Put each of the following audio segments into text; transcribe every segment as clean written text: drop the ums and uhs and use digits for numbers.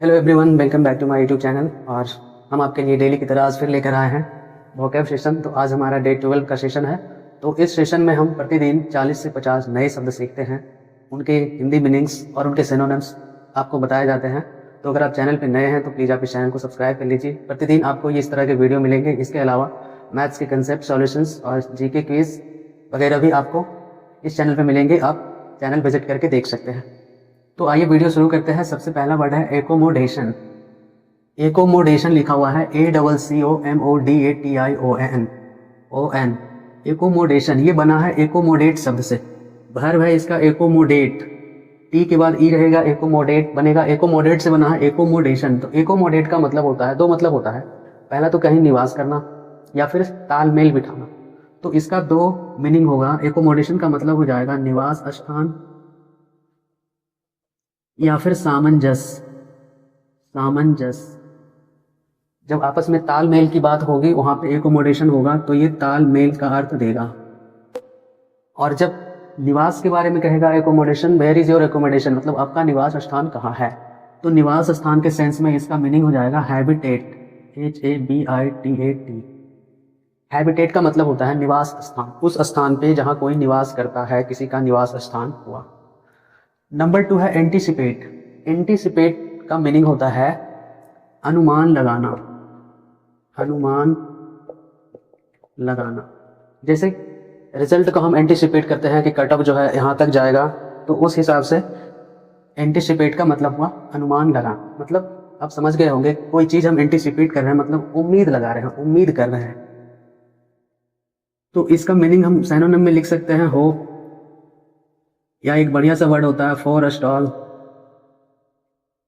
Hello everyone, welcome back to my YouTube channel. और हम आपके लिए डेली की तरह आज फिर लेकर आए हैं वोकैब सेशन। तो आज हमारा डे 12 का सेशन है। तो इस सेशन में हम प्रतिदिन 40 से 50 नए शब्द सीखते हैं। उनके हिंदी मीनिंग्स और उनके सिनोनिम्स आपको बताए जाते हैं। तो अगर आप चैनल पर नए हैं तो प्लीज़ आप इस चैनल को सब्सक्राइब कर लीजिए। प्रतिदिन आपको इस तरह के वीडियो मिलेंगे। इसके अलावा मैथ्स के कंसेप्ट, सॉल्यूशंस और जीके क्विज वगैरह भी आपको इस चैनल पर मिलेंगे। आप चैनल विजिट करके देख सकते हैं। तो आइए वीडियो शुरू करते हैं। सबसे पहला वर्ड है एकोमोडेशन। एकोमोडेशन लिखा हुआ है ACCOMODATION। एकोमोडेशन ये बना है एकोमोडेट शब्द से। वर्ब है इसका एकोमोडेट। टी के बाद ई रहेगा, एकोमोडेट बनेगा। एकोमोडेट से बना है एकोमोडेशन। तो एकोमोडेट का मतलब होता है, दो मतलब होता है। पहला तो कहीं निवास करना या फिर तालमेल बिठाना। तो इसका दो मीनिंग होगा। एकोमोडेशन का मतलब हो जाएगा निवास स्थान या फिर सामंजस्य। सामंजस्य जब आपस में तालमेल की बात होगी वहां पे एकोमोडेशन होगा, तो ये तालमेल का अर्थ देगा। और जब निवास के बारे में कहेगा accommodation, where is your accommodation, मतलब आपका निवास स्थान कहाँ है। तो निवास स्थान के सेंस में इसका मीनिंग हो जाएगा हैबिटेट। HABITAT। हैबिटेट का मतलब होता है निवास स्थान, उस स्थान पे जहां कोई निवास करता है, किसी का निवास स्थान हुआ। नंबर 2 है एंटीसिपेट। एंटीसिपेट का मीनिंग होता है अनुमान लगाना। अनुमान लगाना जैसे रिजल्ट को हम एंटीसिपेट करते हैं कि कट ऑफ जो है यहाँ तक जाएगा, तो उस हिसाब से एंटीसिपेट का मतलब हुआ अनुमान लगाना। मतलब आप समझ गए होंगे, कोई चीज हम एंटीसिपेट कर रहे हैं मतलब उम्मीद लगा रहे हैं, उम्मीद कर रहे हैं। तो इसका मीनिंग हम सिनोनिम में लिख सकते हैं होप, या एक बढ़िया सा वर्ड होता है फोरस्टॉल।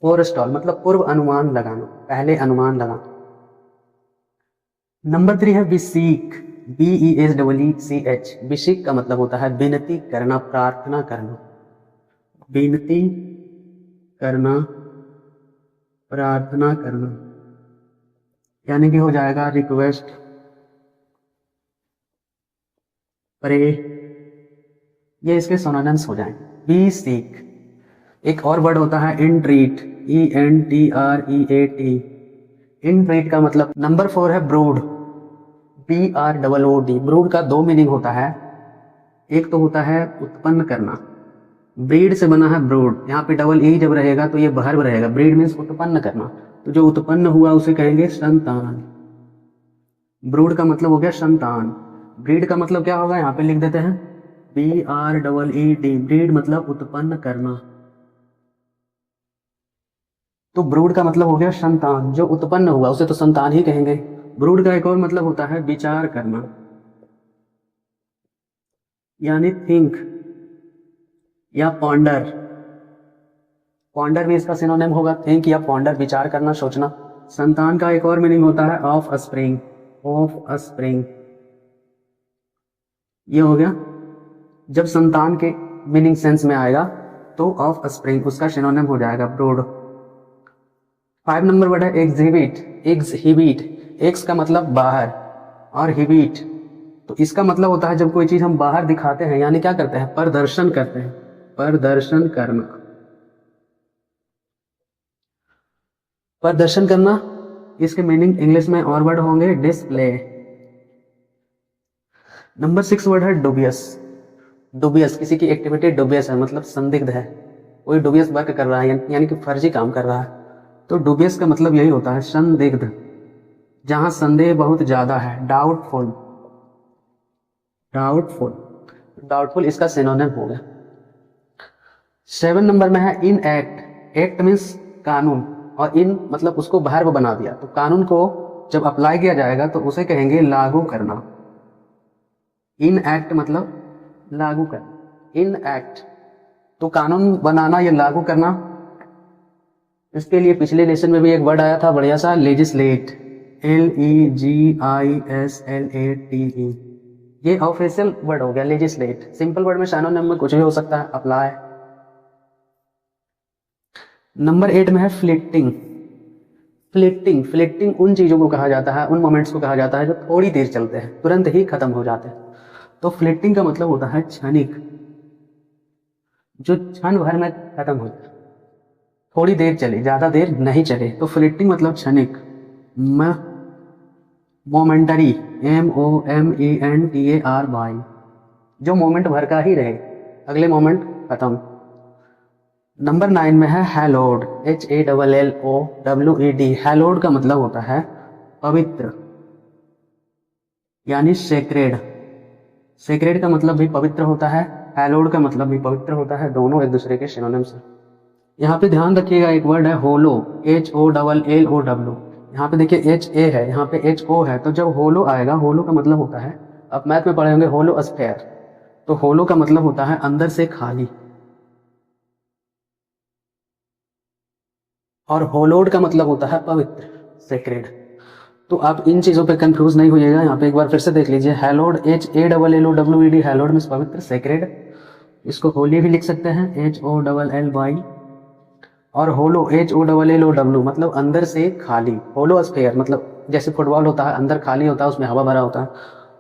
फोरस्टॉल मतलब पूर्व अनुमान लगाना, पहले अनुमान लगाना। नंबर 3 है विसीक। BESEECH। विसीक का मतलब होता है विनती करना, प्रार्थना करना। विनती करना, प्रार्थना करना, यानी कि हो जाएगा रिक्वेस्ट, प्रे। ये इसके सिनोनिम्स हो जाएंगे। Be seek. एक और वर्ड होता है इंट्रीट। ENTREAT। इंट्रीट का मतलब। नंबर 4 है ब्रूड। BROOD। ब्रूड का दो मीनिंग होता है। एक तो होता है उत्पन्न करना, ब्रीड से बना है ब्रूड। यहाँ पे डबल ई जब रहेगा तो ये वर्ब रहेगा। ब्रीड मीन्स उत्पन्न करना, तो जो उत्पन्न हुआ उसे कहेंगे संतान। ब्रूड का मतलब हो गया संतान। ब्रीड का मतलब क्या होगा, यहाँ पे लिख देते हैं BREED। ब्रीड मतलब उत्पन्न करना। तो ब्रूड का मतलब हो गया संतान, जो उत्पन्न हुआ उसे तो संतान ही कहेंगे। ब्रूड का एक और मतलब होता है विचार करना, यानी थिंक या पॉन्डर। पॉन्डर भी इसका सिनोनिम होगा, थिंक या पॉन्डर, विचार करना, सोचना। संतान का एक और मीनिंग होता है ऑफ स्प्रिंग। ऑफ स्प्रिंग ये हो गया। जब संतान के मीनिंग सेंस में आएगा तो ऑफ स्प्रिंग उसका सिनोनिम हो जाएगा ब्रूड। 5 नंबर वर्ड है एग्जिबिट। एग्जिबिट, एक्स का मतलब बाहर और हिबिट, तो इसका मतलब होता है जब कोई चीज हम बाहर दिखाते हैं, यानी क्या करते हैं, प्रदर्शन करते हैं। प्रदर्शन करना, प्रदर्शन करना। इसके मीनिंग इंग्लिश में और वर्ड होंगे डिस्प्ले। नंबर 6 वर्ड है डुबियस। डुबियस किसी की एक्टिविटी डुबियस है, मतलब संदिग्ध है। कोई डुबियस वर्क कर रहा है यानी कि फर्जी काम कर रहा है। तो डुबियस का मतलब यही होता है संदिग्ध, जहां संदेह बहुत ज्यादा है। डाउटफुल। डाउटफुल, डाउटफुल इसका सिनोनिम हो गया। 7 नंबर में है इन एक्ट। एक्ट मीन्स कानून, और इन मतलब उसको वर्ब बना दिया। तो कानून को जब अप्लाई किया जाएगा तो उसे कहेंगे लागू करना। इन एक्ट मतलब लागू करना। इन एक्ट तो कानून बनाना या लागू करना। इसके लिए पिछले लेसन में भी एक वर्ड आया था बढ़िया सा, लेजिस्लेट। LEGISLATE। ये ऑफिशियल वर्ड हो गया लेजिस्लेट। सिंपल वर्ड में सिनोनिम में कुछ भी हो सकता है, अप्लाई। नंबर 8 में है फ्लिटिंग। फ्लिटिंग, फ्लिटिंग उन चीजों को कहा जाता है, उन मोमेंट्स को कहा जाता है जो थोड़ी देर चलते हैं, तुरंत ही खत्म हो जाते हैं। तो फ्लिटिंग का मतलब होता है क्षणिक, जो क्षण भर में खत्म हो जाए। थोड़ी देर चले, ज़्यादा देर नहीं चले। तो फ्लिटिंग मतलब क्षणिक। मोमेंटरी, MOMENTARY, जो मोमेंट भर का ही रहे, अगले मोमेंट खत्म। नंबर 9 में है हैलोड, HALLOWED। हैलोड का मतलब होता है पवित्र, यानी सेक्रेड। सेक्रेड का मतलब भी पवित्र होता है, हैलोड का मतलब भी पवित्र होता है, दोनों एक दूसरे के सिनोनिम्स हैं। यहाँ पे ध्यान रखिएगा, एक वर्ड है होलो, HOLLOW। यहाँ पे देखिए HA है, यहाँ पे HO है, तो जब होलो आएगा, होलो का मतलब होता है, आप मैथ में पढ़े होंगे होलो स्फेयर, तो होलो का मतलब होता है अंदर से खाली, और होलोड का मतलब होता है पवित्र, सेक्रेड। तो आप इन चीज़ों पे कंफ्यूज नहीं होइएगा। यहाँ पे एक बार फिर से देख लीजिए, हैलोड, HALLOWED, हैलोड मीन्स पवित्र, सेक्रेड। इसको होली भी लिख सकते हैं, HOLLY। और होलो, HOLLOW, मतलब अंदर से खाली। होलो स्फेयर मतलब जैसे फुटबॉल होता है, अंदर खाली होता है, उसमें हवा भरा होता है,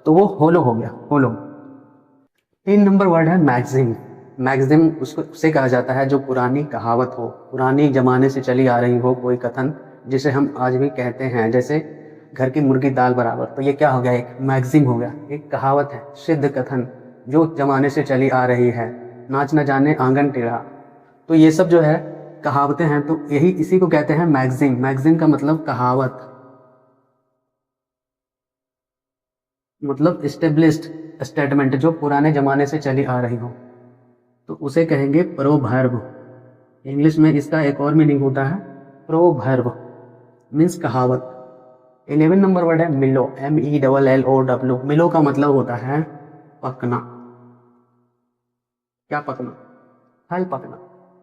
तो वो होलो हो गया, होलो। 3 नंबर वर्ड है मैगजिम। मैगजिम उसको उसे कहा जाता है जो पुरानी कहावत हो, पुरानी जमाने से चली आ रही हो कोई कथन, जिसे हम आज भी कहते हैं, जैसे घर की मुर्गी दाल बराबर। तो ये क्या हो गया, एक मैगजिम हो गया, एक कहावत है, सिद्ध कथन जो जमाने से चली आ रही है। नाच न जाने आंगन टेढ़ा, तो ये सब जो है कहावतें हैं, तो यही इसी को कहते हैं मैगजिम। मैगजिम का मतलब कहावत, मतलब स्टेब्लिश्ड स्टेटमेंट जो पुराने जमाने से चली आ रही हो, तो उसे कहेंगे प्रोवर्ब। इंग्लिश में इसका एक और मीनिंग होता है प्रोवर्ब, मीन्स कहावत। 11 नंबर वर्ड है मिलो, MELLOW। मिलो का मतलब होता है पकना। क्या पकना, फल पकना,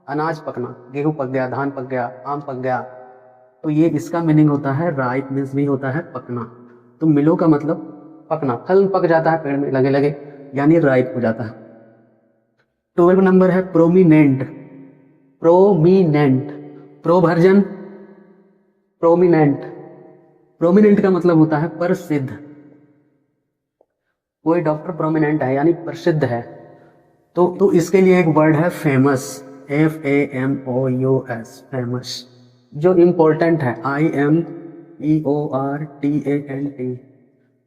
अनाज पकना, गेहूं पक गया, धान पक गया, आम पक गया, तो ये इसका मीनिंग होता है राइप, मीन्स भी होता है पकना। तो मिलो का मतलब पकना, फल पक जाता है पेड़ में लगे लगे, यानी राइप हो जाता है। 12 नंबर है प्रोमिनेंट। प्रोमिनेंट, प्रोवर्जन, प्रोमिनेंट। प्रोमिनेंट का मतलब होता है प्रसिद्ध। कोई डॉक्टर प्रोमिनेंट है यानी प्रसिद्ध है, तो इसके लिए एक वर्ड है फेमस, FAMOUS, फेमस। जो इम्पोर्टेंट है, IMPORTANT।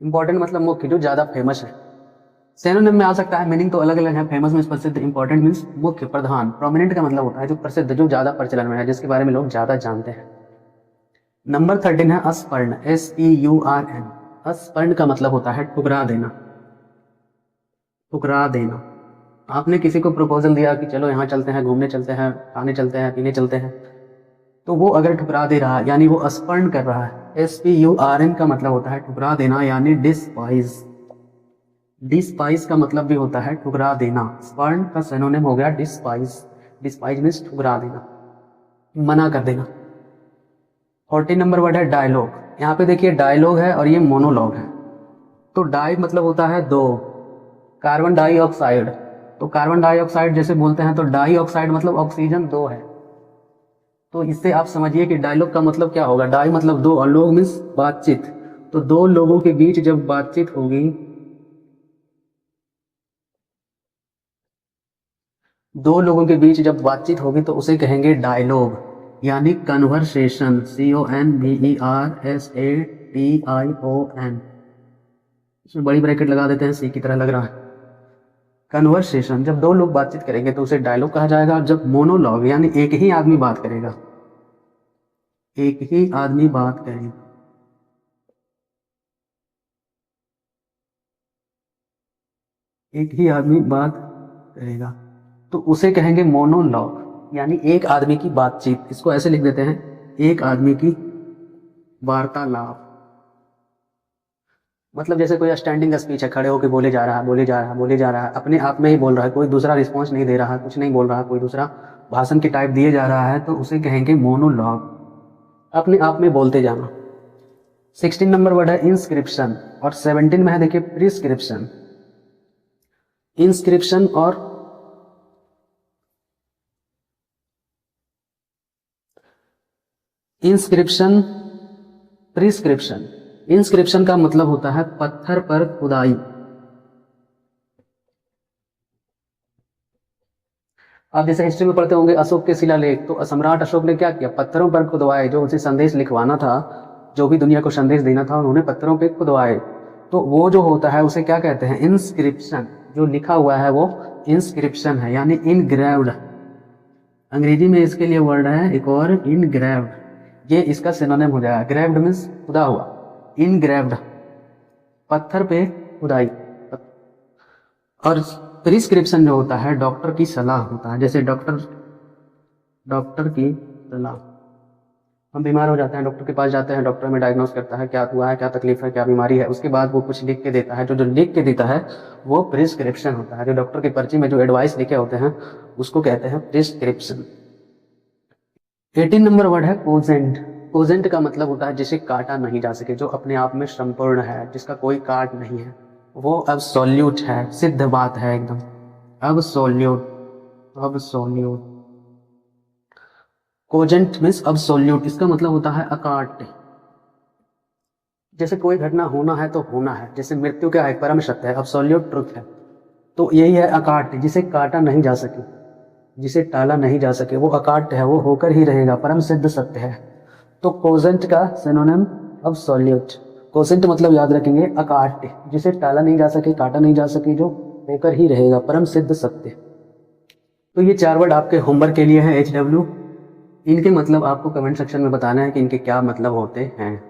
इम्पोर्टेंट मतलब मुख्य, जो ज्यादा फेमस है। सिनोनिम में आ सकता है, मीनिंग तो अलग अलग है। फेमस मीन्स प्रसिद्ध, इंपॉर्टेंट मीन्स मुख्य, प्रधान। प्रोमिनेंट का मतलब होता है जो प्रसिद्ध, जो ज्यादा प्रचलन में है, जिसके बारे में लोग ज्यादा जानते हैं। नंबर 13 है अस्पर्ण, SPURN। अस्पर्ण का मतलब होता है ठुकरा देना, ठुकरा देना। आपने किसी को प्रपोजल दिया कि चलो यहाँ चलते हैं, घूमने चलते हैं, खाने चलते हैं, पीने चलते हैं, तो वो अगर ठुकरा दे रहा है यानी वो अस्पर्ण कर रहा है। SPURN का मतलब होता है ठुकरा देना, यानी डिस्पाइज। डिस्पाइज का मतलब भी होता है ठुकरा देना। स्पर्ण का सिनोनिम हो गया डिस्पाइज। डिस्पाइज मीन्स ठुकरा देना, मना कर देना। 14 नंबर वर्ड है डायलॉग। यहाँ पे देखिए डायलॉग है और ये मोनोलॉग है। तो डाई मतलब होता है दो, कार्बन डाइऑक्साइड, तो कार्बन डाइऑक्साइड जैसे बोलते हैं, तो डाइऑक्साइड मतलब ऑक्सीजन दो है। तो इससे आप समझिए कि डायलॉग का मतलब क्या होगा। डाई मतलब दो और लोग मीन्स बातचीत, तो दो लोगों के बीच जब बातचीत होगी, दो लोगों के बीच जब बातचीत होगी तो उसे कहेंगे डायलॉग, यानी कन्वर्सेशन, CONVERSATION। इसमें बड़ी ब्रैकेट लगा देते हैं, सी की तरह लग रहा है। कन्वर्सेशन, जब दो लोग बातचीत करेंगे तो उसे डायलॉग कहा जाएगा। और जब मोनोलॉग यानी एक ही आदमी बात करेगा, एक ही आदमी बात करेगा, एक ही आदमी बात करेगा, तो उसे कहेंगे मोनोलॉग, यानी एक आदमी की बातचीत। इसको ऐसे लिख देते हैं, एक आदमी की वार्तालाप। मतलब जैसे कोई स्टैंडिंग स्पीच है, खड़े होकर बोले जा रहा है, बोले जा रहा है, बोले जा रहा है, अपने आप में ही बोल रहा है, कोई दूसरा रिस्पॉन्स नहीं दे रहा है, कुछ नहीं बोल रहा है, कोई दूसरा भाषण की टाइप दिए जा रहा है, तो उसे कहेंगे मोनोलॉग, अपने आप में बोलते जाना। 16 नंबर वर्ड है इंस्क्रिप्शन, और 17 में है देखिए प्रिस्क्रिप्शन। इंस्क्रिप्शन और इंस्क्रिप्शन, प्रिस्क्रिप्शन। इंस्क्रिप्शन का मतलब होता है पत्थर पर खुदाई, आप जैसे हिस्ट्री में पढ़ते होंगे अशोक के शिलालेख, तो सम्राट अशोक ने क्या किया, पत्थरों पर खुदवाए, जो उसे संदेश लिखवाना था, जो भी दुनिया को संदेश देना था, उन्होंने पत्थरों पे खुदवाए। तो वो जो होता है उसे क्या कहते हैं, इंस्क्रिप्शन। जो लिखा हुआ है वो इंस्क्रिप्शन है, यानी इनग्रेव्ड। अंग्रेजी में इसके लिए वर्ड है एक और, इनग्रेव्ड। ये इसका सिनोनिम हो जाएगा। ग्रेव्ड मीन्स खुदा हुआ, इनग्रेव्ड पत्थर पे खुदाई। और प्रिस्क्रिप्शन जो होता है डॉक्टर की सलाह होता है। जैसे डॉक्टर की सलाह, हम बीमार हो जाते हैं, डॉक्टर के पास जाते हैं, डॉक्टर हमें डायग्नोस करता है क्या हुआ है, क्या तकलीफ है, क्या बीमारी है, उसके बाद वो कुछ लिख के देता है। जो लिख के देता है वो प्रिस्क्रिप्शन होता है। जो डॉक्टर की पर्ची में जो एडवाइस लिखे होते हैं उसको कहते हैं प्रिस्क्रिप्शन। 18 नंबर वर्ड है कोजेंट। कोजेंट का मतलब होता है जिसे काटा नहीं जा सके, जो अपने आप में संपूर्ण है, जिसका कोई काट नहीं है, वो अब्सोल्यूट है, सिद्ध बात है एकदम, अब्सोल्यूट। कोजेंट मीन्स अब्सोल्यूट, इसका मतलब होता है अकाट्य। जैसे कोई घटना होना है तो होना है, जैसे मृत्यु क्या है, परम सत्य है, अब्सोल्यूट ट्रुथ है। तो यही है अकाट्य, जिसे काटा नहीं जा सके, जिसे टाला नहीं जा सके, वो अकाट्य है, वो होकर ही रहेगा, परम सिद्ध सत्य है। तो कोजेंट का सिनोनिम अब्सोल्यूट। कोजेंट मतलब याद रखेंगे अकाट्य, जिसे टाला नहीं जा सके, काटा नहीं जा सके, जो होकर ही रहेगा, परम सिद्ध सत्य। तो ये 4 वर्ड आपके होमवर्क के लिए है HW। इनके मतलब आपको कमेंट सेक्शन में बताना है कि इनके क्या मतलब होते हैं।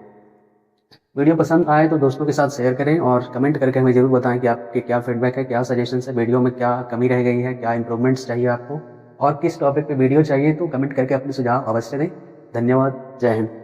वीडियो पसंद आए तो दोस्तों के साथ शेयर करें और कमेंट करके हमें जरूर बताएं कि आपके क्या फीडबैक है, क्या सजेशन है, वीडियो में क्या कमी रह गई है, क्या इंप्रूवमेंट्स चाहिए आपको, और किस टॉपिक पे वीडियो चाहिए, तो कमेंट करके अपने सुझाव अवश्य दें। धन्यवाद। जय हिंद।